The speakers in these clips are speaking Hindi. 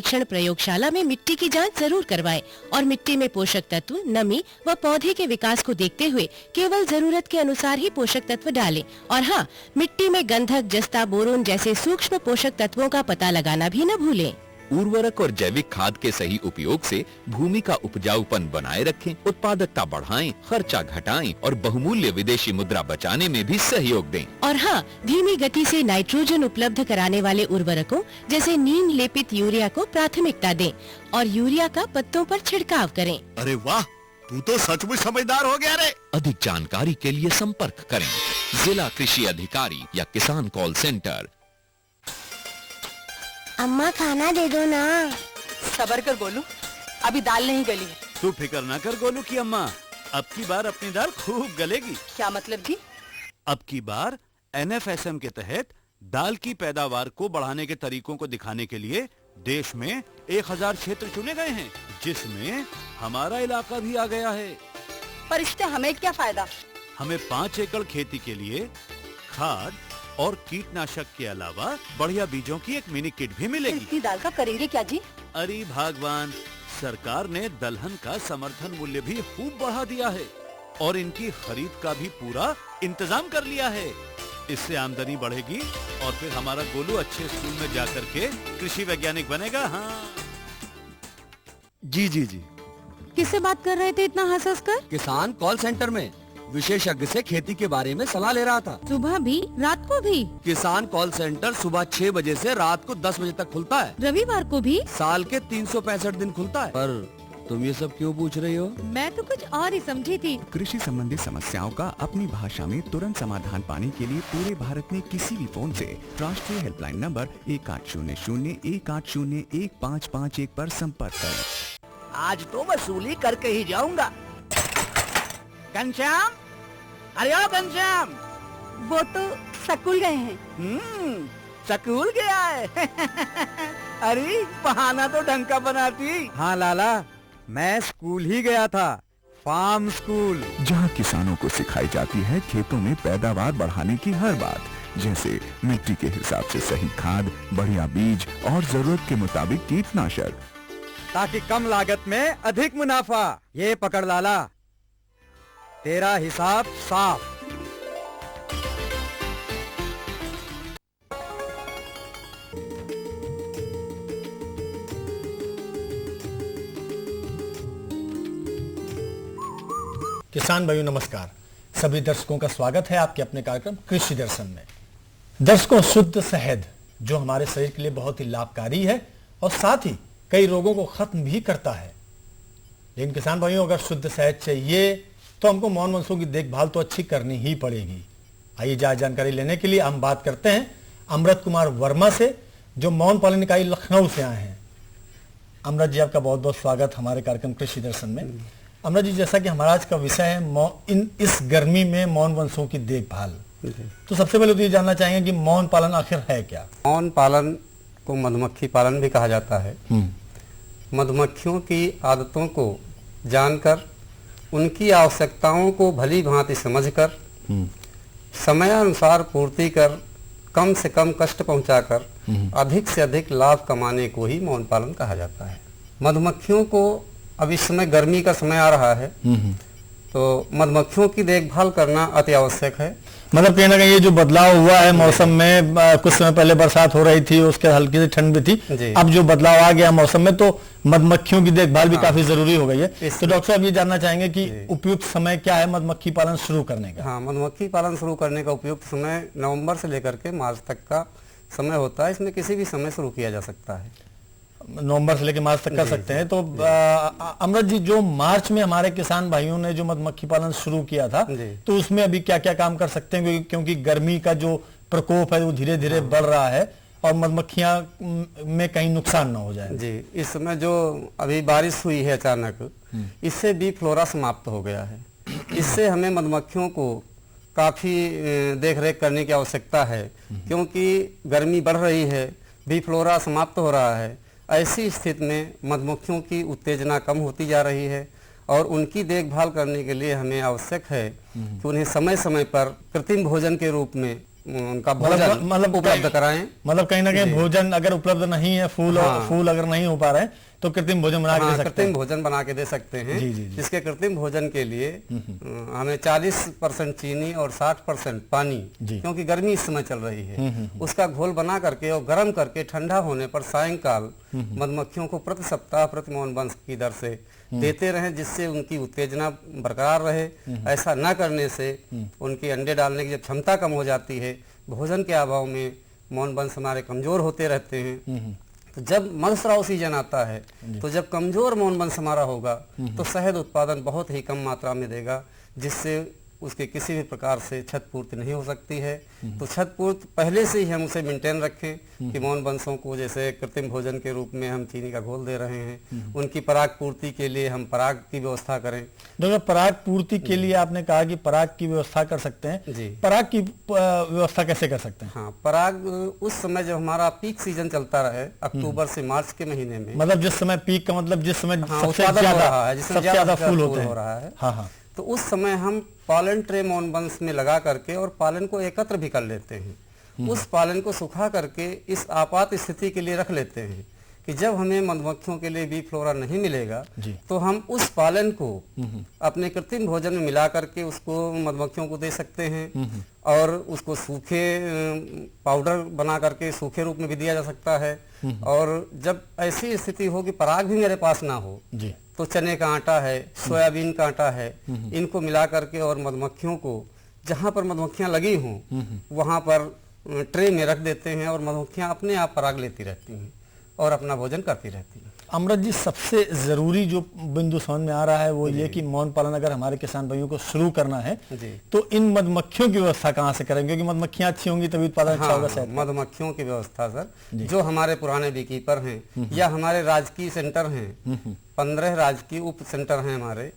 परीक्षण प्रयोगशाला में मिट्टी की जांच जरूर करवाएं और मिट्टी में पोषक तत्व, नमी व पौधे के विकास को देखते हुए केवल जरूरत के अनुसार ही पोषक तत्व डालें। और हाँ, मिट्टी में गंधक, जस्ता, बोरोन जैसे सूक्ष्म पोषक तत्वों का पता लगाना भी न भूलें। उर्वरक और जैविक खाद के सही उपयोग से भूमि का उपजाऊपन बनाए रखें, उत्पादकता बढ़ाएं, खर्चा घटाएं और बहुमूल्य विदेशी मुद्रा बचाने में भी सहयोग दें। और हाँ, धीमी गति से नाइट्रोजन उपलब्ध कराने वाले उर्वरकों जैसे नीम लेपित यूरिया को प्राथमिकता दें और यूरिया का पत्तों पर छिड़काव करें। अरे वाह, तू तो सचमुच समझदार हो गया रे। अधिक जानकारी के लिए संपर्क करें जिला कृषि अधिकारी या किसान कॉल सेंटर। अम्मा खाना दे दो ना। सबर कर गोलू, अभी दाल नहीं गली है। तू फिक्र ना कर गोलू की अम्मा, अब की बार अपनी दाल खूब गलेगी। क्या मतलब जी? अब की बार NFSM के तहत दाल की पैदावार को बढ़ाने के तरीकों को दिखाने के लिए देश में 1000 क्षेत्र चुने गए हैं, जिसमें हमारा इलाका भी आ गया है। पर इससे हमें क्या फायदा? हमें 5 एकड़ खेती के लिए खाद और कीटनाशक के अलावा बढ़िया बीजों की एक मिनी किट भी मिलेगी। इतनी दाल का करेंगे क्या जी? अरे भगवान, सरकार ने दलहन का समर्थन मूल्य भी खूब बढ़ा दिया है और इनकी खरीद का भी पूरा इंतजाम कर लिया है। इससे आमदनी बढ़ेगी और फिर हमारा गोलू अच्छे स्कूल में जाकर के कृषि वैज्ञानिक बनेगा। हाँ जी जी जी। किससे बात कर रहे थे इतना हंस हंस कर? किसान कॉल सेंटर में विशेषज्ञ से खेती के बारे में सलाह ले रहा था। सुबह भी, रात को भी? किसान कॉल सेंटर सुबह 6 बजे से रात को 10 बजे तक खुलता है। रविवार को भी? साल के 365 दिन खुलता है। पर तुम ये सब क्यों पूछ रही हो? मैं तो कुछ और ही समझी थी। कृषि संबंधी समस्याओं का अपनी भाषा में तुरंत समाधान पाने के लिए पूरे भारत में किसी भी फोन से राष्ट्रीय हेल्पलाइन नंबर 1800-180-1551 पर संपर्क करें। आज तो वसूली करके ही जाऊंगा। घनश्याम, अरे ओ घनश्याम। वो तो स्कूल गए हैं। स्कूल गया है। अरे बहाना तो ढंग का बनाती। हाँ लाला, मैं स्कूल ही गया था, फार्म स्कूल, जहाँ किसानों को सिखाई जाती है खेतों में पैदावार बढ़ाने की हर बात, जैसे मिट्टी के हिसाब से सही खाद, बढ़िया बीज और जरूरत के मुताबिक कीटनाशक, ताकि कम लागत में अधिक मुनाफा। ये पकड़ लाला, तेरा हिसाब साफ। किसान भाइयों नमस्कार। सभी दर्शकों का स्वागत है आपके अपने कार्यक्रम कृषि दर्शन में। दर्शकों, शुद्ध शहद जो हमारे शरीर के लिए बहुत ही लाभकारी है और साथ ही कई रोगों को खत्म भी करता है। लेकिन किसान भाइयों, अगर शुद्ध शहद चाहिए तो हमको मौन वंशों की देखभाल तो अच्छी करनी ही पड़ेगी। आइए जानकारी लेने के लिए हम बात करते हैं अमृत कुमार वर्मा से, जो मौन पालन इकाई लखनऊ से आए हैं। अमृत जी, आपका बहुत बहुत स्वागत हमारे कार्यक्रम कृषि दर्शन में। अमृत जी, जैसा कि हमारा आज का विषय है इस गर्मी में मौन वंशों की देखभाल, तो सबसे पहले तो ये जानना चाहेंगे कि मौन पालन आखिर है क्या? मौन पालन को मधुमक्खी पालन भी कहा जाता है। मधुमक्खियों की आदतों को जानकर, उनकी आवश्यकताओं को भली भांति समझकर, समयानुसार पूर्ति कर, कम से कम कष्ट पहुंचाकर अधिक से अधिक लाभ कमाने को ही मौन पालन कहा जाता है। मधुमक्खियों को अब इस समय गर्मी का समय आ रहा है, तो मधुमक्खियों की देखभाल करना अति आवश्यक है। मतलब कहीं ना कहीं ये जो बदलाव हुआ है मौसम में, कुछ समय पहले बरसात हो रही थी, उसके हल्की सी ठंड भी थी, अब जो बदलाव आ गया मौसम में, तो मधुमक्खियों की देखभाल भी काफी जरूरी हो गई है। तो डॉक्टर साहब, ये जानना चाहेंगे कि उपयुक्त समय क्या है मधुमक्खी पालन शुरू करने का? हाँ, मधुमक्खी पालन शुरू करने का उपयुक्त समय नवंबर से लेकर के मार्च तक का समय होता है। इसमें किसी भी समय शुरू किया जा सकता है। नवंबर से लेकर मार्च तक कर सकते हैं। तो अमृत जी, जो मार्च में हमारे किसान भाइयों ने जो मधुमक्खी पालन शुरू किया था, तो उसमें अभी क्या क्या काम कर सकते हैं, क्योंकि गर्मी का जो प्रकोप है वो धीरे धीरे बढ़ रहा है और मधुमक्खियां में कहीं नुकसान ना हो जाए। जी, इस समय जो अभी बारिश हुई है अचानक, इससे बी फ्लोरा समाप्त हो गया है। इससे हमें मधुमक्खियों को काफी देखरेख करने की आवश्यकता है, क्योंकि गर्मी बढ़ रही है, बी फ्लोरा समाप्त हो रहा है। ऐसी स्थिति में मधुमक्खियों की उत्तेजना कम होती जा रही है और उनकी देखभाल करने के लिए हमें आवश्यक है कि उन्हें समय समय पर कृत्रिम भोजन के रूप में उनका भोजन मतलब उपलब्ध कराएं। मतलब कहीं ना कहीं भोजन अगर उपलब्ध नहीं है, फूल अगर नहीं हो पा रहे हैं तो कृत्रिम भोजन बना के दे सकते हैं। कृत्रिम भोजन बना के दे सकते हैं। इसके कृत्रिम भोजन के लिए हमें 40% चीनी और 60% पानी, क्योंकि गर्मी इस समय चल रही है, उसका घोल बना करके और गर्म करके ठंडा होने पर सायंकाल मधुमक्खियों को प्रति सप्ताह प्रति मौन वंश की दर से देते रहें, जिससे उनकी उत्तेजना बरकरार रहे। ऐसा न करने से उनके अंडे डालने की जब क्षमता कम हो जाती है, भोजन के अभाव में मौन वंश हमारे कमजोर होते रहते हैं। तो जब मधुस्राव सीजन आता है तो जब कमजोर मौन वंश हमारा होगा तो शहद उत्पादन बहुत ही कम मात्रा में देगा, जिससे उसके किसी भी प्रकार से छत पूर्ति नहीं हो सकती है। तो छत पूर्ति पहले से ही हम उसे मेंटेन रखें कि मौन वंशों को जैसे कृत्रिम भोजन के रूप में हम चीनी का घोल दे रहे हैं, उनकी पराग पूर्ति के लिए हम पराग की व्यवस्था करें। डॉक्टर, पराग पूर्ति के लिए आपने कहा कि पराग की व्यवस्था कर सकते हैं जी, पराग की व्यवस्था कैसे कर सकते हैं? हाँ, पराग उस समय जब हमारा पीक सीजन चलता रहे, अक्टूबर से मार्च के महीने में, मतलब जिस समय पीक का मतलब जिस समय सबसे ज्यादा फूल होते हो रहा है, हाँ, तो उस समय हम पालन ट्रे मौन वंश में लगा करके और पालन को एकत्र भी कर लेते हैं। उस पालन को सुखा करके इस आपात स्थिति के लिए रख लेते हैं कि जब हमें मधुमक्खियों के लिए बी फ्लोरा नहीं मिलेगा तो हम उस पालन को अपने कृत्रिम भोजन में मिला करके उसको मधुमक्खियों को दे सकते हैं, और उसको सूखे पाउडर बना करके सूखे रूप में भी दिया जा सकता है। और जब ऐसी स्थिति हो कि पराग भी मेरे पास ना हो तो चने का आटा है, सोयाबीन का आटा है, इनको मिला करके और मधुमक्खियों को जहाँ पर मधुमक्खियाँ लगी हों वहाँ पर ट्रे में रख देते हैं और मधुमक्खियाँ अपने आप पराग लेती रहती हैं और अपना भोजन करती रहती है। अमृत जी, सबसे जरूरी जो बिंदु समझ में आ रहा है वो ये कि मौन पालन अगर हमारे किसान भाइयों को शुरू करना है तो इन मधुमक्खियों की व्यवस्था कहाँ से करेंगे? क्योंकि मधुमक्खियां अच्छी होंगी तभी उत्पादन अच्छा होगा। शायद मधुमक्खियों की व्यवस्था सर, जो हमारे पुराने बीकीपर हैं या हमारे राजकीय सेंटर हैं, 15 राजकीय उप सेंटर हैं हमारे,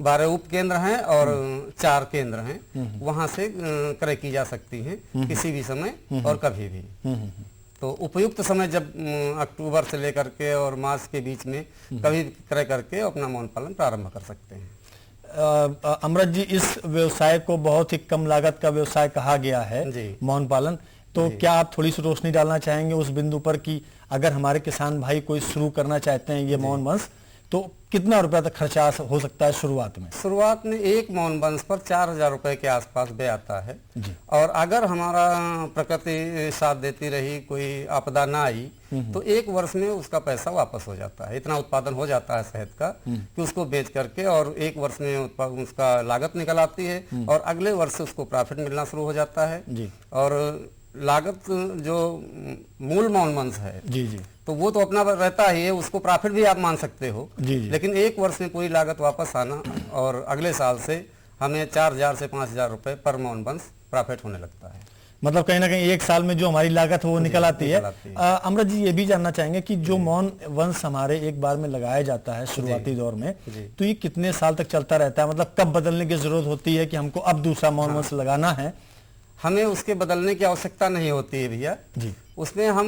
12 उप केंद्र हैं और 4 केंद्र हैं, वहां से क्रय की जा सकती है किसी भी समय और कभी भी। तो उपयुक्त समय जब अक्टूबर से लेकर के और मार्च के बीच में कभी क्रय करके अपना मौन पालन प्रारंभ कर सकते हैं। अमृत जी, इस व्यवसाय को बहुत ही कम लागत का व्यवसाय कहा गया है मौन पालन, तो क्या आप थोड़ी सी रोशनी डालना चाहेंगे उस बिंदु पर कि अगर हमारे किसान भाई कोई शुरू करना चाहते हैं ये मौन वंश, तो कितना रुपया तक खर्चा हो सकता है शुरुआत में? शुरुआत में एक मौन वंश पर 4000 रुपए के आसपास व्यय आता है। और अगर हमारा प्रकृति साथ देती रही, कोई आपदा ना आई, तो 1 वर्ष में उसका पैसा वापस हो जाता है। इतना उत्पादन हो जाता है शहद का कि उसको बेच करके और 1 वर्ष में उसका लागत निकल आती है और अगले वर्ष से उसको प्रॉफिट मिलना शुरू हो जाता है। और लागत जो मूल मौन वंश है तो वो तो अपना रहता ही है, उसको प्रॉफिट भी आप मान सकते हो, लेकिन 1 वर्ष में पूरी लागत वापस आना और अगले साल से हमें 4000 से 5000 रुपए पर मौन वंश प्रॉफिट होने लगता है। मतलब कहीं ना कहीं 1 साल में जो हमारी लागत है वो निकल आती है। अमृत जी, ये भी जानना चाहेंगे कि जो मौन वंश हमारे एक बार में लगाया जाता है शुरुआती दौर में, तो ये कितने साल तक चलता रहता है? मतलब कब बदलने की जरूरत होती है कि हमको अब दूसरा मौन वंश लगाना है? हमें उसके बदलने की आवश्यकता नहीं होती है भैया जी। उसमें हम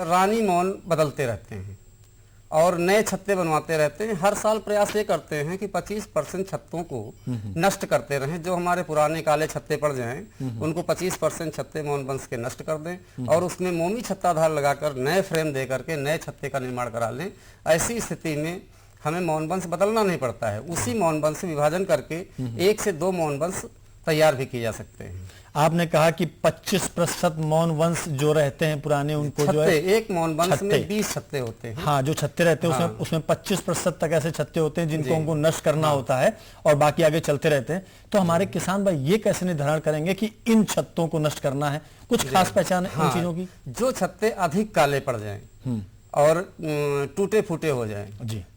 रानी मौन बदलते रहते हैं और नए छत्ते बनवाते रहते हैं। हर साल प्रयास ये करते हैं कि 25% छत्तों को नष्ट करते रहें। जो हमारे पुराने काले छत्ते पड़ जाएं उनको 25% छत्ते मौन वंश के नष्ट कर दें और उसमें मोमी छत्ताधार लगाकर नए फ्रेम दे करके नए छत्ते का निर्माण करा लें। ऐसी स्थिति में हमें मौन वंश बदलना नहीं पड़ता है। उसी मौन वंश से विभाजन करके 1 से 2 मौन वंश तैयार भी किए जा सकते हैं। आपने कहा कि 25% मौन वंश जो रहते हैं पुराने, उनको जो है एक मौन वंश में 20 छत्ते होते हैं। हाँ, जो छत्ते रहते हैं उसमें 25% तक ऐसे छत्ते होते हैं जिनको हमको नष्ट करना होता है और बाकी आगे चलते रहते हैं। तो हमारे किसान भाई ये कैसे निर्धारण करेंगे कि इन छत्तों को नष्ट करना है? कुछ खास पहचान है इन चीजों की? जो छत्ते अधिक काले पड़ जाएं और टूटे फूटे हो जाएं,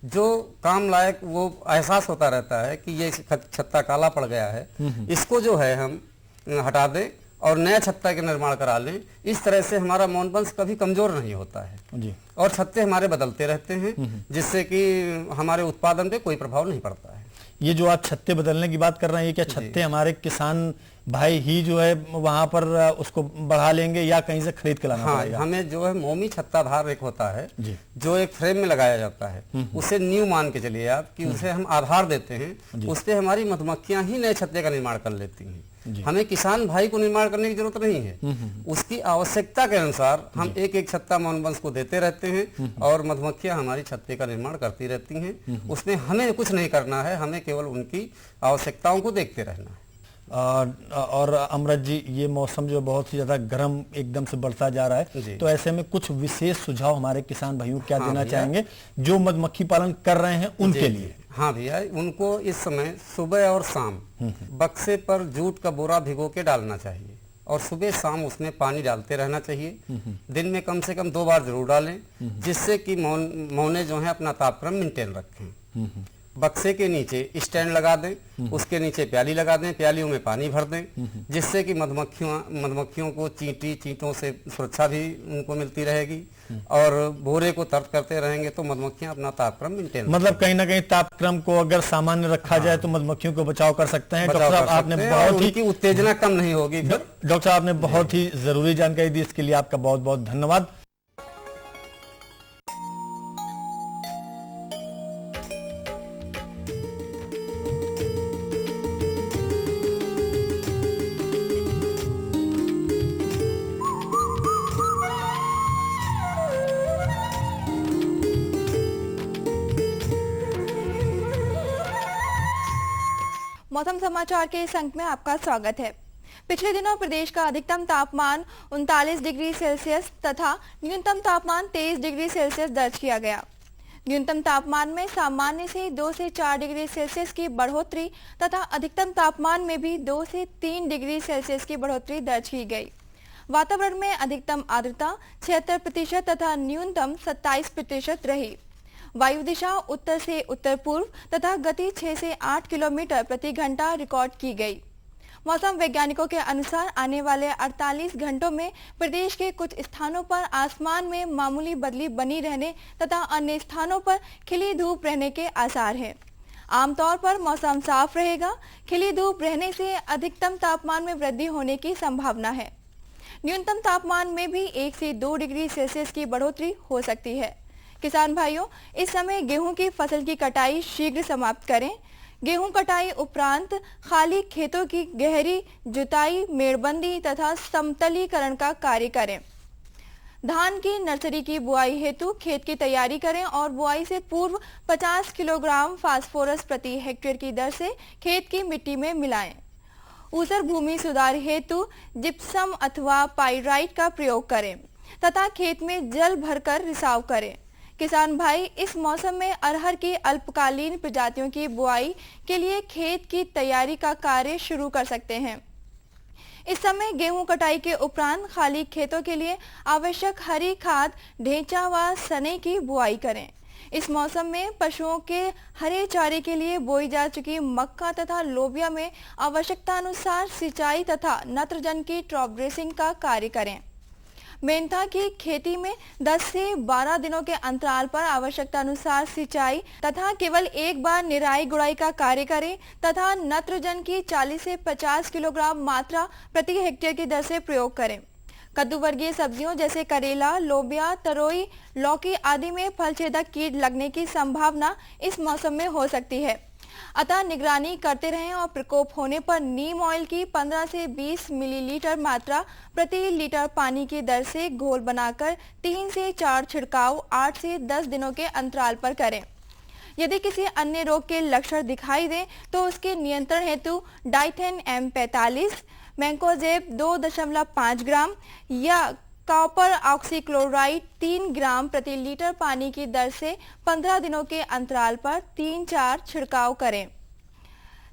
जो काम लायक वो एहसास होता रहता है कि ये छत्ता काला पड़ गया है, इसको जो है हम हटा दें और नया छत्ता के निर्माण करा लें। इस तरह से हमारा मौन वंश कभी कमजोर नहीं होता है और छत्ते हमारे बदलते रहते हैं, जिससे कि हमारे उत्पादन पे कोई प्रभाव नहीं पड़ता है। ये जो आप छत्ते बदलने की बात कर रहे हैं, ये क्या छत्ते हमारे किसान भाई ही जो है वहां पर उसको बढ़ा लेंगे या कहीं से खरीद के लाना पड़ेगा? हमें जो है मोमी छत्ताधार एक होता है जी। जो एक फ्रेम में लगाया जाता है, उसे न्यू मान के चलिए आप कि उसे हम आधार देते हैं, उससे हमारी मधुमक्खियां ही नए छत्ते का निर्माण कर लेती हैं। हमें किसान भाई को निर्माण करने की जरूरत नहीं है, उसकी आवश्यकता के अनुसार हम एक एक छत्ता मौनवंश को देते रहते हैं और मधुमक्खियां हमारी छत्ते का निर्माण करती रहती हैं। उसमें हमें कुछ नहीं करना है, हमें केवल उनकी आवश्यकताओं को देखते रहना है। और अमृत जी, ये मौसम जो बहुत ही ज्यादा गर्म एकदम से बढ़ता जा रहा है, तो ऐसे में कुछ विशेष सुझाव हमारे किसान भाइयों क्या देना चाहेंगे जो मधुमक्खी पालन कर रहे हैं उनके लिए? हाँ भैया, उनको इस समय सुबह और शाम बक्से पर जूट का बोरा भिगो के डालना चाहिए और सुबह शाम उसमें पानी डालते रहना चाहिए। दिन में कम से कम 2 बार जरूर डालें, जिससे कि मौने जो है अपना तापक्रम मेंटेन रखें। बक्से के नीचे स्टैंड लगा दें, उसके नीचे प्याली लगा दें, प्यालियों में पानी भर दें, जिससे कि मधुमक्खियों को चींटों से सुरक्षा भी उनको मिलती रहेगी और बोरे को तर्क करते रहेंगे तो मधुमक्खियां अपना तापक्रम मेंटेन, मतलब कहीं ना कहीं तापक्रम को अगर सामान्य रखा जाए तो मधुमक्खियों को बचाव कर सकते हैं। डॉक्टर साहब, आपने बहुत ही उत्तेजना कम नहीं होगी। डॉक्टर साहब आपने बहुत ही जरूरी जानकारी दी, इसके लिए आपका बहुत बहुत धन्यवाद। मौसम समाचार के इस अंक में आपका स्वागत है। पिछले दिनों प्रदेश का अधिकतम तापमान 39 डिग्री सेल्सियस तथा न्यूनतम तापमान 23 डिग्री सेल्सियस दर्ज किया गया। न्यूनतम तापमान में सामान्य से 2 से 4 डिग्री सेल्सियस की बढ़ोतरी तथा अधिकतम तापमान में भी 2 से 3 डिग्री सेल्सियस की बढ़ोतरी दर्ज की गई। वातावरण में अधिकतम आर्द्रता 76% तथा न्यूनतम 27% रही। वायु दिशा उत्तर से उत्तर पूर्व तथा गति 6 से 8 किलोमीटर प्रति घंटा रिकॉर्ड की गई। मौसम वैज्ञानिकों के अनुसार आने वाले 48 घंटों में प्रदेश के कुछ स्थानों पर आसमान में मामूली बदली बनी रहने तथा अन्य स्थानों पर खिली धूप रहने के आसार हैं। आमतौर पर मौसम साफ रहेगा। खिली धूप रहने से अधिकतम तापमान में वृद्धि होने की संभावना है। न्यूनतम तापमान में भी 1 से 2 डिग्री सेल्सियस की बढ़ोतरी हो सकती है। किसान भाइयों, इस समय गेहूं की फसल की कटाई शीघ्र समाप्त करें। गेहूं कटाई उपरांत खाली खेतों की गहरी जुताई, मेड़बंदी तथा समतलीकरण का कार्य करें। धान की नर्सरी की बुआई हेतु खेत की तैयारी करें और बुआई से पूर्व 50 किलोग्राम फास्फोरस प्रति हेक्टेयर की दर से खेत की मिट्टी में मिलाएं। ऊसर भूमि सुधार हेतु जिप्सम अथवा पाइराइट का प्रयोग करें तथा खेत में जल भरकर रिसाव करें। किसान भाई, इस मौसम में अरहर की अल्पकालीन प्रजातियों की बुआई के लिए खेत की तैयारी का कार्य शुरू कर सकते हैं। इस समय गेहूं कटाई के उपरांत खाली खेतों के लिए आवश्यक हरी खाद, ढेंचा व सने की बुआई करें। इस मौसम में पशुओं के हरे चारे के लिए बोई जा चुकी मक्का तथा लोबिया में आवश्यकता अनुसार सिंचाई तथा नत्रजन की ड्रॉप ड्रेसिंग का कार्य करें। मेंथा की खेती में 10 से 12 दिनों के अंतराल पर आवश्यकता अनुसार सिंचाई तथा केवल एक बार निराई गुड़ाई का कार्य करें तथा नत्रजन की 40 से 50 किलोग्राम मात्रा प्रति हेक्टेयर की दर से प्रयोग करें। कद्दू वर्गीय सब्जियों जैसे करेला, लोबिया, तरोई, लौकी आदि में फलछेदक कीट लगने की संभावना इस मौसम में हो सकती है, अतः निगरानी करते रहें और प्रकोप होने पर नीम ऑयल की 15 से 20 मिलीलीटर मात्रा प्रति लीटर पानी की दर से घोल बनाकर 3 से 4 छिड़काव 8 से 10 दिनों के अंतराल पर करें। यदि किसी अन्य रोग के लक्षण दिखाई दें तो उसके नियंत्रण हेतु डाइथेन M45, मैंकोजेब 2.5 ग्राम या कॉपर ऑक्सीक्लोराइड 3 ग्राम प्रति लीटर पानी की दर से 15 दिनों के अंतराल पर 3-4 छिड़काव करें।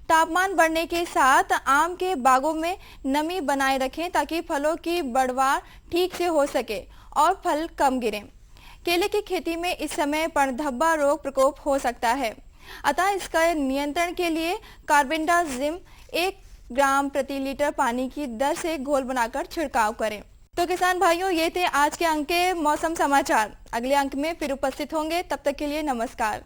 तापमान बढ़ने के साथ आम के बागों में नमी बनाए रखें ताकि फलों की बढ़वार ठीक से हो सके और फल कम गिरें। केले की खेती में इस समय पनधब्बा रोग प्रकोप हो सकता है, अतः इसका नियंत्रण के लिए कार्बेंडाजिम 1 ग्राम प्रति लीटर पानी की दर से घोल बनाकर छिड़काव करें। तो किसान भाइयों, ये थे आज के अंक के मौसम समाचार। अगले अंक में फिर उपस्थित होंगे, तब तक के लिए नमस्कार।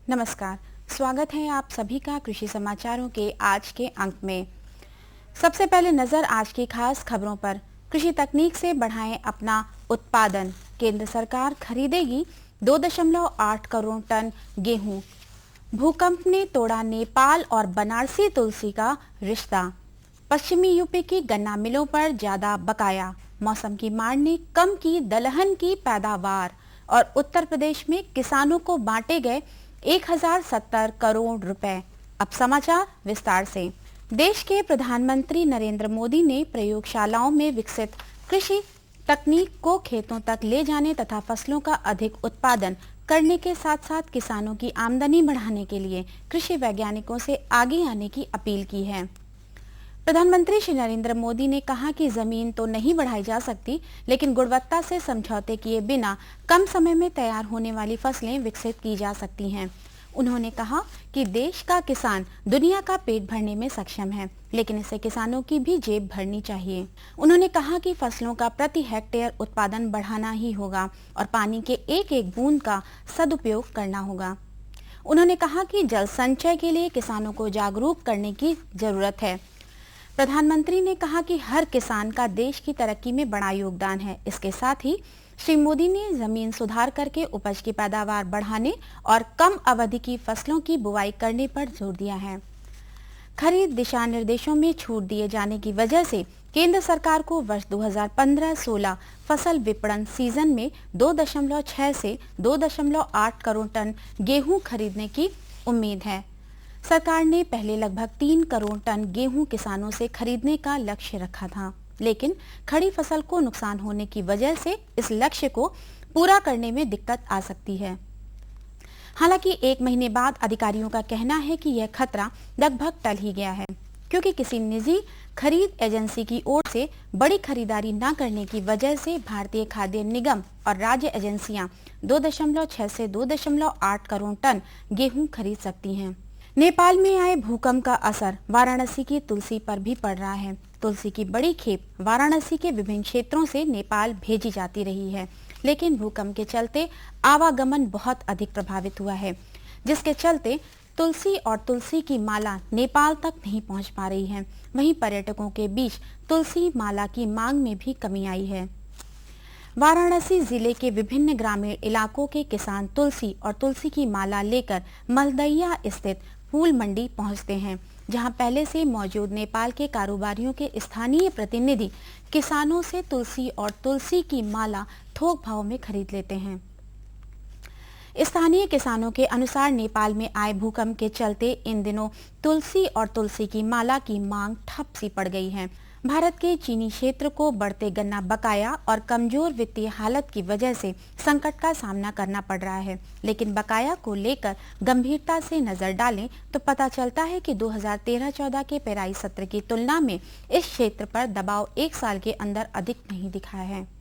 नमस्कार, स्वागत है आप सभी का कृषि समाचारों के आज के अंक में। सबसे पहले नजर आज की खास खबरों पर। कृषि तकनीक से बढ़ाएं अपना उत्पादन, केंद्र सरकार खरीदेगी 2.8 करोड़ टन गेहूं। भूकंप ने तोड़ा नेपाल और बनारसी तुलसी का रिश्ता। पश्चिमी यूपी की गन्ना मिलों पर ज्यादा बकाया। मौसम की मार ने कम की दलहन की पैदावार। और उत्तर प्रदेश में किसानों को बांटे गए 1070 करोड़ रुपए। अब समाचार विस्तार से। देश के प्रधानमंत्री नरेंद्र मोदी ने प्रयोगशालाओं में विकसित कृषि तकनीक को खेतों तक ले जाने तथा फसलों का अधिक उत्पादन करने के साथ साथ किसानों की आमदनी बढ़ाने के लिए कृषि वैज्ञानिकों से आगे आने की अपील की है। प्रधानमंत्री श्री नरेंद्र मोदी ने कहा कि जमीन तो नहीं बढ़ाई जा सकती, लेकिन गुणवत्ता से समझौते किए बिना कम समय में तैयार होने वाली फसलें विकसित की जा सकती हैं। उन्होंने कहा कि देश का किसान दुनिया का पेट भरने में सक्षम है, लेकिन इससे किसानों की भी जेब भरनी चाहिए। उन्होंने कहा कि फसलों का प्रति हेक्टेयर उत्पादन बढ़ाना ही होगा और पानी के एक एक बूंद का सदुपयोग करना होगा। उन्होंने कहा कि जल संचय के लिए किसानों को जागरूक करने की जरूरत है। प्रधानमंत्री ने कहा कि हर किसान का देश की तरक्की में बड़ा योगदान है। इसके साथ ही श्री मोदी ने जमीन सुधार करके उपज की पैदावार बढ़ाने और कम अवधि की फसलों की बुवाई करने पर जोर दिया है। खरीद दिशा निर्देशों में छूट दिए जाने की वजह से केंद्र सरकार को वर्ष 2015-16 फसल विपणन सीजन में 2.6 से 2.8 करोड़ टन गेहूं खरीदने की उम्मीद है। सरकार ने पहले लगभग 3 करोड़ टन गेहूं किसानों से खरीदने का लक्ष्य रखा था, लेकिन खड़ी फसल को नुकसान होने की वजह से इस लक्ष्य को पूरा करने में दिक्कत आ सकती है। हालांकि 1 महीने बाद अधिकारियों का कहना है कि यह खतरा लगभग टल ही गया है, क्योंकि किसी निजी खरीद एजेंसी की ओर से बड़ी खरीदारी न करने की वजह से भारतीय खाद्य निगम और राज्य एजेंसियां 2.6 से 2.8 करोड़ टन गेहूं खरीद सकती हैं। नेपाल में आए भूकंप का असर वाराणसी की तुलसी पर भी पड़ रहा है। तुलसी की बड़ी खेप वाराणसी के विभिन्न क्षेत्रों से नेपाल भेजी जाती रही है, लेकिन भूकंप के चलते आवागमन बहुत अधिक प्रभावित हुआ है, जिसके चलते तुलसी और तुलसी की माला नेपाल तक नहीं पहुंच पा रही है। वहीं पर्यटकों के बीच तुलसी माला की मांग में भी कमी आई है। वाराणसी जिले के विभिन्न ग्रामीण इलाकों के किसान तुलसी और तुलसी की माला लेकर मलदैया स्थित फूल मंडी पहुंचते हैं, जहां पहले से मौजूद नेपाल के कारोबारियों के स्थानीय प्रतिनिधि किसानों से तुलसी और तुलसी की माला थोक भाव में खरीद लेते हैं। स्थानीय किसानों के अनुसार नेपाल में आए भूकंप के चलते इन दिनों तुलसी और तुलसी की माला की मांग ठप सी पड़ गई है। भारत के चीनी क्षेत्र को बढ़ते गन्ना बकाया और कमजोर वित्तीय हालत की वजह से संकट का सामना करना पड़ रहा है, लेकिन बकाया को लेकर गंभीरता से नजर डालें तो पता चलता है कि 2013-14 के पेराई सत्र की तुलना में इस क्षेत्र पर दबाव 1 साल के अंदर अधिक नहीं दिखा है।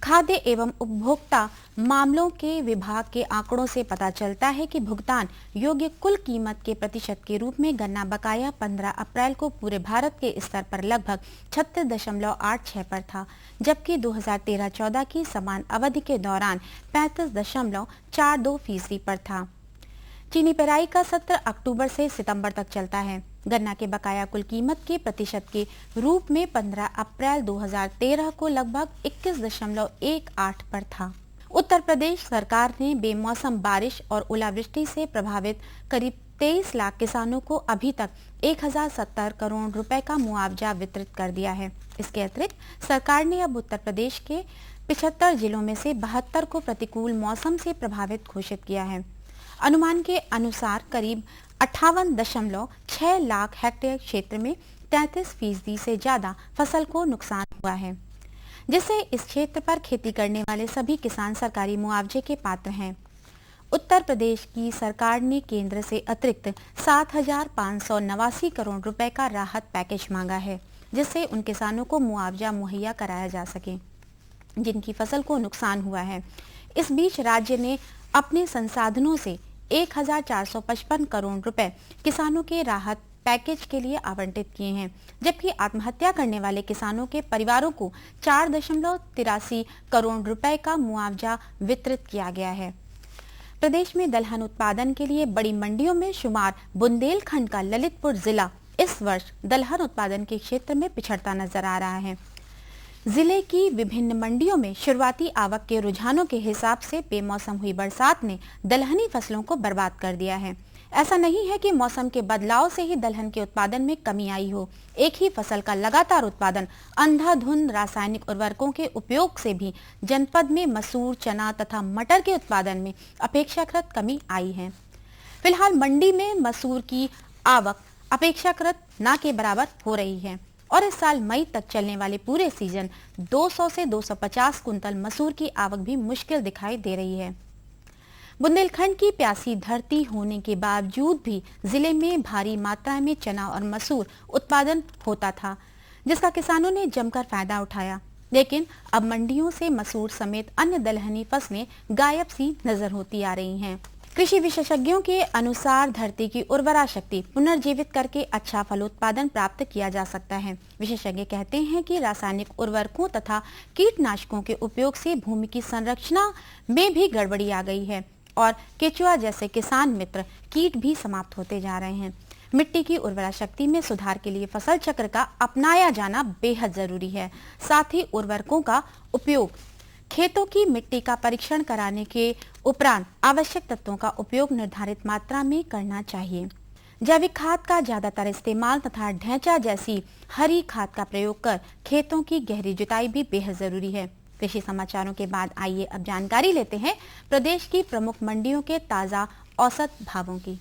खाद्य एवं उपभोक्ता मामलों के विभाग के आंकड़ों से पता चलता है कि भुगतान योग्य कुल कीमत के प्रतिशत के रूप में गन्ना बकाया 15 अप्रैल को पूरे भारत के स्तर पर लगभग 36.86 पर था, जबकि 2013-14 की समान अवधि के दौरान 35.42% पर था। चीनी पेराई का सत्र अक्टूबर से सितंबर तक चलता है। गन्ना के बकाया कुल कीमत के प्रतिशत के रूप में 15 अप्रैल 2013 को लगभग 21.18 पर था। उत्तर प्रदेश सरकार ने बेमौसम बारिश और ओलावृष्टि से प्रभावित करीब 23 लाख किसानों को अभी तक 1070 करोड़ रुपए का मुआवजा वितरित कर दिया है। इसके अतिरिक्त सरकार ने अब उत्तर प्रदेश के 75 जिलों में से 72 को प्रतिकूल मौसम से प्रभावित घोषित किया है। अनुमान के अनुसार करीब 58.6 लाख हेक्टेयर क्षेत्र में 33% से ज्यादा फसल को नुकसान हुआ है, जिससे इस क्षेत्र पर खेती करने वाले सभी किसान सरकारी मुआवजे के पात्र हैं। उत्तर प्रदेश की सरकार ने केंद्र से अतिरिक्त 7,589 करोड़ रुपए का राहत पैकेज मांगा है, जिससे उन किसानों को मुआवजा मुहैया कराया जा सके जिनकी फसल को नुकसान हुआ है। इस बीच राज्य ने अपने संसाधनों से 1,455 करोड़ रुपए किसानों के राहत पैकेज के लिए आवंटित किए हैं, जबकि आत्महत्या करने वाले किसानों के परिवारों को 4.83 करोड़ रुपए का मुआवजा वितरित किया गया है। प्रदेश में दलहन उत्पादन के लिए बड़ी मंडियों में शुमार बुंदेलखंड का ललितपुर जिला इस वर्ष दलहन उत्पादन के क्षेत्र में पिछड़ता नजर आ रहा है। जिले की विभिन्न मंडियों में शुरुआती आवक के रुझानों के हिसाब से बेमौसम हुई बरसात ने दलहनी फसलों को बर्बाद कर दिया है। ऐसा नहीं है कि मौसम के बदलाव से ही दलहन के उत्पादन में कमी आई हो। एक ही फसल का लगातार उत्पादन, अंधाधुंध रासायनिक उर्वरकों के उपयोग से भी जनपद में मसूर, चना तथा मटर के उत्पादन में अपेक्षाकृत कमी आई है। फिलहाल मंडी में मसूर की आवक अपेक्षाकृत न के बराबर हो रही है और इस साल मई तक चलने वाले पूरे सीजन 200 से 250 कुंतल मसूर की आवक भी मुश्किल दिखाई दे रही है। बुंदेलखंड की प्यासी धरती होने के बावजूद भी जिले में भारी मात्रा में चना और मसूर उत्पादन होता था, जिसका किसानों ने जमकर फायदा उठाया। लेकिन अब मंडियों से मसूर समेत अन्य दलहनी फसलें गायब सी नजर होती आ रही हैं। कृषि विशेषज्ञों के अनुसार धरती की उर्वरा शक्ति पुनर्जीवित करके अच्छा फलोत्पादन प्राप्त किया जा सकता है। विशेषज्ञ कहते हैं कि रासायनिक उर्वरकों तथा कीटनाशकों के उपयोग से भूमि की संरचना में भी गड़बड़ी आ गई है और केचुआ जैसे किसान मित्र कीट भी समाप्त होते जा रहे हैं। मिट्टी की उर्वरा शक्ति में सुधार के लिए फसल चक्र का अपनाया जाना बेहद जरूरी है। साथ ही उर्वरकों का उपयोग, खेतों की मिट्टी का परीक्षण कराने के उपरांत आवश्यक तत्वों का उपयोग निर्धारित मात्रा में करना चाहिए। जैविक खाद का ज्यादातर इस्तेमाल तथा ढैंचा जैसी हरी खाद का प्रयोग कर खेतों की गहरी जुताई भी बेहद जरूरी है। कृषि समाचारों के बाद आइए अब जानकारी लेते हैं प्रदेश की प्रमुख मंडियों के ताजा औसत भावों की।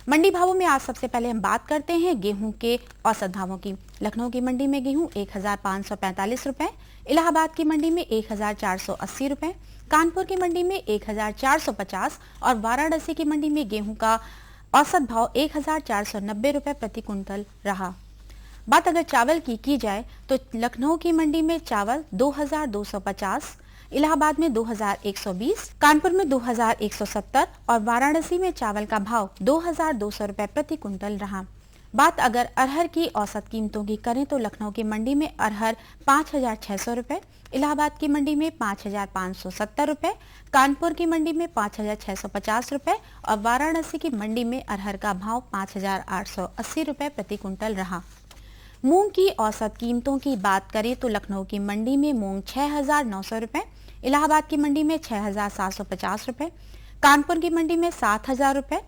मंडी भावों में आज सबसे पहले हम बात करते हैं गेहूं के औसत भावों की। लखनऊ की मंडी में गेहूं 1545 रुपए, इलाहाबाद की मंडी में 1480 रुपए, कानपुर की मंडी में 1450 और वाराणसी की मंडी में गेहूं का औसत भाव 1490 रुपए प्रति कुंटल रहा। बात अगर चावल की जाए तो लखनऊ की मंडी में चावल 2250, इलाहाबाद में 2120, कानपुर में 2170 और वाराणसी में चावल का भाव 2200 रुपए प्रति कुंटल रहा। बात अगर अरहर की औसत कीमतों की करें तो लखनऊ की मंडी में अरहर 5600 रुपए, इलाहाबाद की मंडी में 5570 रुपए, कानपुर की मंडी में 5650 रुपए और वाराणसी की मंडी में अरहर का भाव 5880 रुपए प्रति कुंटल रहा। मूंग की औसत कीमतों की बात करें तो लखनऊ की मंडी में मूंग 6900 रुपए, इलाहाबाद की मंडी में 6750 रुपए, कानपुर की मंडी में 7000 रुपए,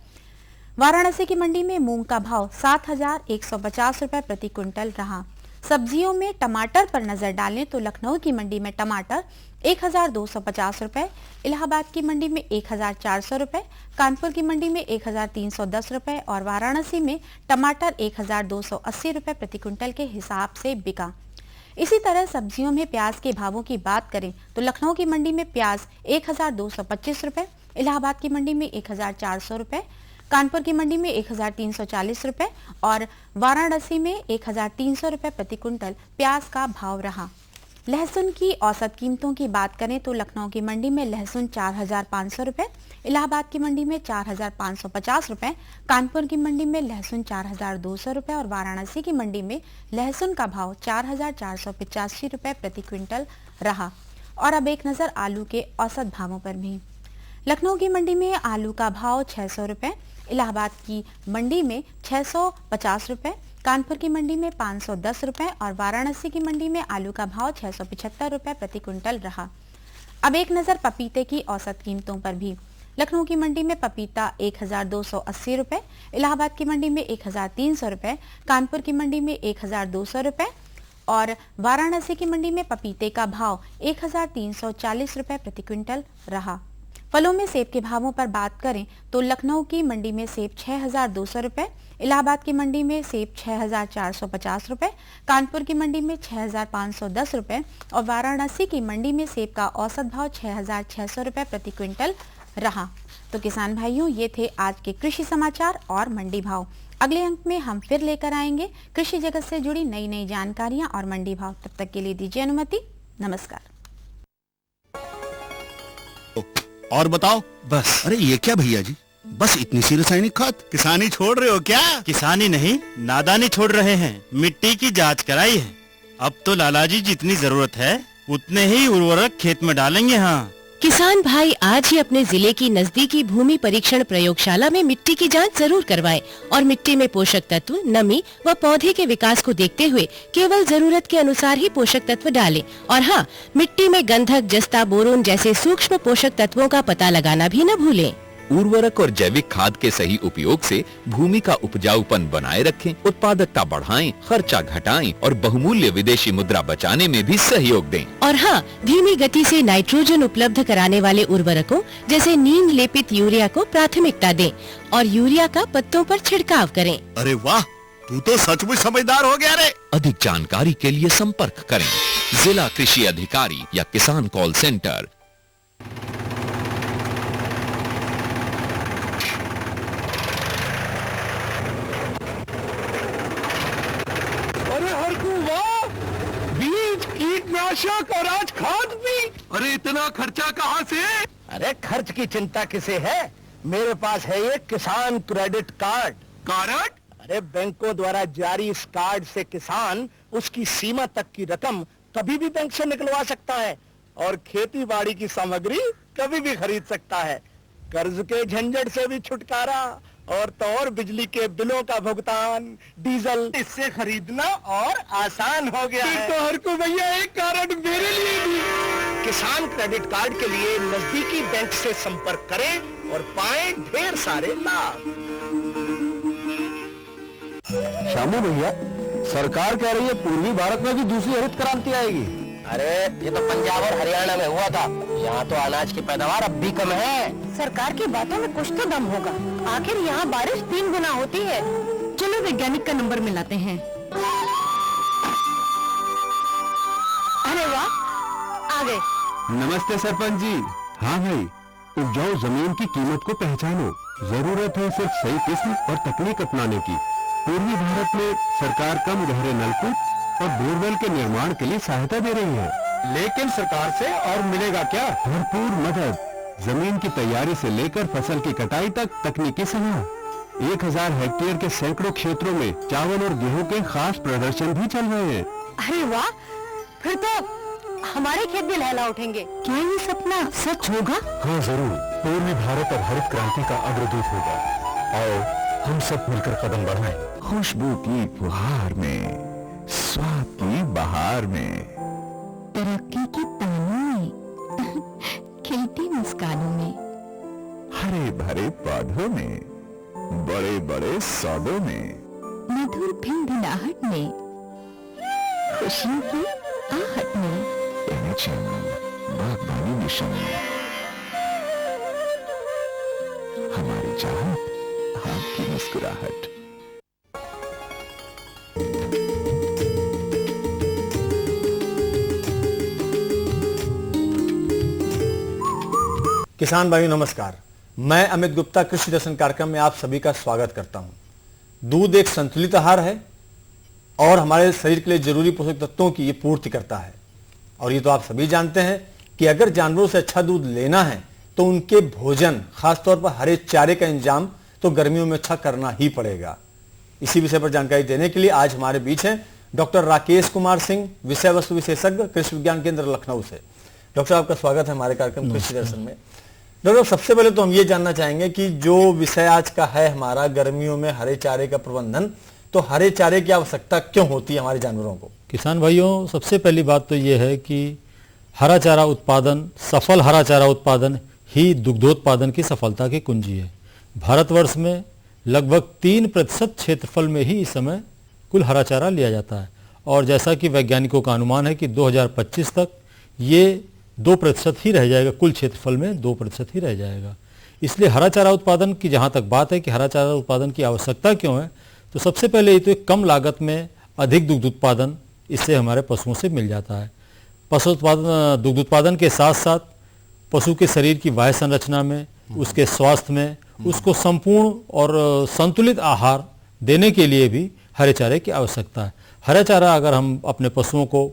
वाराणसी की मंडी में मूंग का भाव 7150 रुपए प्रति कुंटल रहा। सब्जियों में टमाटर पर नजर डालें तो लखनऊ की मंडी में टमाटर 1250 रुपए, इलाहाबाद की मंडी में 1400 रुपए, कानपुर की मंडी में 1310 रुपए और वाराणसी में टमाटर 1280 रुपए प्रति कुंटल के हिसाब से बिका। इसी तरह सब्जियों में प्याज के भावों की बात करें तो लखनऊ की मंडी में प्याज 1225 रुपए, इलाहाबाद की मंडी में 1400 रुपए, कानपुर की मंडी में 1340 रुपए और वाराणसी में 1300 रुपए प्रति कुंटल प्याज का भाव रहा। लहसुन की औसत कीमतों की बात करें तो लखनऊ की मंडी में लहसुन 4500 रुपए, इलाहाबाद की मंडी में 4550 रुपए, कानपुर की मंडी में लहसुन 4200 रुपए और वाराणसी की मंडी में लहसुन का भाव 4485 रुपए प्रति क्विंटल रहा। और अब एक नजर आलू के औसत भावों पर भी। लखनऊ की मंडी में आलू का भाव 600 रुपए, इलाहाबाद की मंडी में 650 रुपए, कानपुर की मंडी में 510 रुपए और वाराणसी की मंडी में आलू का भाव 675 रुपए प्रति क्विंटल रहा। अब एक नजर पपीते की औसत कीमतों पर भी। लखनऊ की मंडी में पपीता 1280 रुपए, इलाहाबाद की मंडी में 1300 रुपए, कानपुर की मंडी में 1200 रुपए और वाराणसी की मंडी में पपीते का भाव 1340 रुपए प्रति क्विंटल रहा। फलों में सेब के भावों पर बात करें तो लखनऊ की मंडी में सेब 6200 रुपए, इलाहाबाद की मंडी में सेब 6450 रुपए, कानपुर की मंडी में 6510 रुपए और वाराणसी की मंडी में सेब का औसत भाव 6600 रुपए प्रति क्विंटल रहा। तो किसान भाइयों, ये थे आज के कृषि समाचार और मंडी भाव। अगले अंक में हम फिर लेकर आएंगे कृषि जगत से जुड़ी नई नई जानकारियां और मंडी भाव। तब तक के लिए दीजिए अनुमति। नमस्कार। और बताओ। बस। अरे ये क्या भैया जी, बस इतनी सी रासायनिक खाद? किसानी छोड़ रहे हो क्या? किसानी नहीं, नादानी छोड़ रहे हैं। मिट्टी की जांच कराई है, अब तो लाला जी जितनी जरूरत है उतने ही उर्वरक खेत में डालेंगे। हाँ, किसान भाई आज ही अपने जिले की नजदीकी भूमि परीक्षण प्रयोगशाला में मिट्टी की जांच जरूर करवाएं और मिट्टी में पोषक तत्व, नमी व पौधे के विकास को देखते हुए केवल जरूरत के अनुसार ही पोषक तत्व डालें। और हाँ, मिट्टी में गंधक, जस्ता, बोरोन जैसे सूक्ष्म पोषक तत्वों का पता लगाना भी न भूलें। उर्वरक और जैविक खाद के सही उपयोग से भूमि का उपजाऊपन बनाए रखें, उत्पादकता बढ़ाएं, खर्चा घटाएं और बहुमूल्य विदेशी मुद्रा बचाने में भी सहयोग दें। और हाँ, धीमी गति से नाइट्रोजन उपलब्ध कराने वाले उर्वरकों जैसे नींद लेपित यूरिया को प्राथमिकता दें और यूरिया का पत्तों पर छिड़काव करें। अरे वाह, तू तो सचमुच समझदार हो गया रे। अधिक जानकारी के लिए संपर्क करें जिला कृषि अधिकारी या किसान कॉल सेंटर। कीटनाशक और आज खाद भी। अरे इतना खर्चा कहाँ से? अरे खर्च की चिंता किसे है, मेरे पास है ये किसान क्रेडिट कार्ड। कार्ड? अरे बैंकों द्वारा जारी इस कार्ड से किसान उसकी सीमा तक की रकम कभी भी बैंक से निकलवा सकता है और खेती बाड़ी की सामग्री कभी भी खरीद सकता है। कर्ज के झंझट से भी छुटकारा और तो और बिजली के बिलों का भुगतान, डीजल इससे खरीदना और आसान हो गया है। तो हर को भैया एक कार्ड मेरे लिए भी। किसान क्रेडिट कार्ड के लिए नजदीकी बैंक से संपर्क करें और पाएं ढेर सारे लाभ। श्यामू भैया, सरकार कह रही है पूर्वी भारत में भी दूसरी हरित क्रांति आएगी। अरे ये तो पंजाब और हरियाणा में हुआ था, यहाँ तो अनाज की पैदावार अब भी कम है। सरकार की बातों में कुछ तो दम होगा, आखिर यहाँ बारिश 3 गुना होती है। चलो वैज्ञानिक का नंबर मिलाते हैं। अरे वाह, आ गए। नमस्ते सरपंच जी। हाँ भाई, उपजाऊ जमीन की कीमत को पहचानो। जरूरत है सिर्फ सही किस्म और तकनीक अपनाने की। पूर्वी भारत में सरकार कम गहरे नलकूप और बोरवेल के निर्माण के लिए सहायता दे रही है। लेकिन सरकार से और मिलेगा क्या? भरपूर मदद, जमीन की तैयारी से लेकर फसल की कटाई तक तकनीकी सलाह। 1000 हेक्टेयर के सैकड़ों क्षेत्रों में चावल और गेहूं के खास प्रदर्शन भी चल रहे हैं। अरे वाह, फिर तो हमारे खेत भी लहला उठेंगे। क्या ये सपना सच होगा? हाँ जरूर, पूर्वी भारत अब हरित क्रांति का अग्रदूत होगा। आओ हम सब मिलकर कदम बढ़ाएं। खुशबू की फुहार में, स्वाद की बहार में, तरक्की की तानों में, खिलती मुस्कानों में, हरे भरे पौधों में, बड़े बड़े सौदों में, मधुर भिनभिनाहट में, खुशियों की आहट में, बागबानी मिशन, हमारी चाहत, आपकी मुस्कुराहट। किसान भाइयों नमस्कार, मैं अमित गुप्ता कृषि दर्शन कार्यक्रम में आप सभी का स्वागत करता हूं। दूध एक संतुलित आहार है और हमारे शरीर के लिए जरूरी पोषक तत्वों की ये पूर्ति करता है। और ये तो आप सभी जानते हैं कि अगर जानवरों से अच्छा दूध लेना है तो उनके भोजन, खासतौर पर हरे चारे का इंतजाम तो गर्मियों में अच्छा करना ही पड़ेगा। इसी विषय पर जानकारी देने के लिए आज हमारे बीच हैं डॉक्टर राकेश कुमार सिंह, विषय वस्तु विशेषज्ञ, कृषि विज्ञान केंद्र लखनऊ से। डॉक्टर आपका स्वागत है हमारे कार्यक्रम कृषि दर्शन में। डॉक्टर, सबसे पहले तो हम ये जानना चाहेंगे कि जो विषय आज का है हमारा गर्मियों में हरे चारे का प्रबंधन, तो हरे चारे की आवश्यकता क्यों होती है हमारे जानवरों को? किसान भाइयों, सबसे पहली बात तो ये है कि हरा चारा उत्पादन, सफल हरा चारा उत्पादन ही दुग्धोत्पादन की सफलता की कुंजी है। भारतवर्ष में लगभग 3% क्षेत्रफल में ही इस समय कुल हरा चारा लिया जाता है और जैसा कि वैज्ञानिकों का अनुमान है कि 2025 तक ये 2% ही रह जाएगा, कुल क्षेत्रफल में 2% ही रह जाएगा। इसलिए हरा चारा उत्पादन की जहाँ तक बात है कि हरा चारा उत्पादन की आवश्यकता क्यों है, तो सबसे पहले ये तो कम लागत में अधिक दुग्ध उत्पादन इससे हमारे पशुओं से मिल जाता है। पशु उत्पादन, दुग्ध उत्पादन के साथ साथ पशु के शरीर की वायु संरचना में, उसके स्वास्थ्य में, उसको संपूर्ण और संतुलित आहार देने के लिए भी हरे चारे की आवश्यकता है। हरा चारा अगर हम अपने पशुओं को